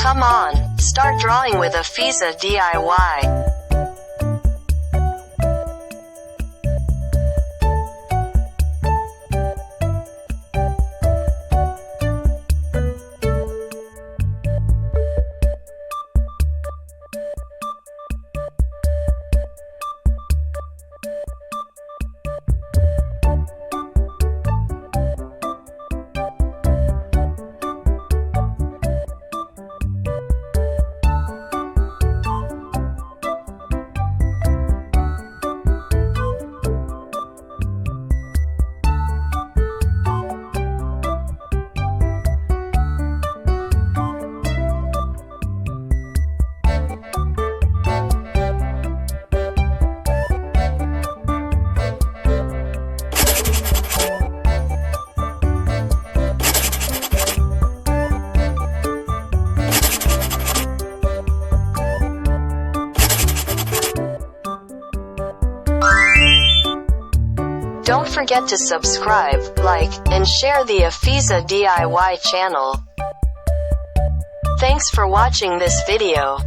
Come on, start drawing with Afizah DIY. Don't forget to subscribe, like, and share the Afizah DIY channel. Thanks for watching this video.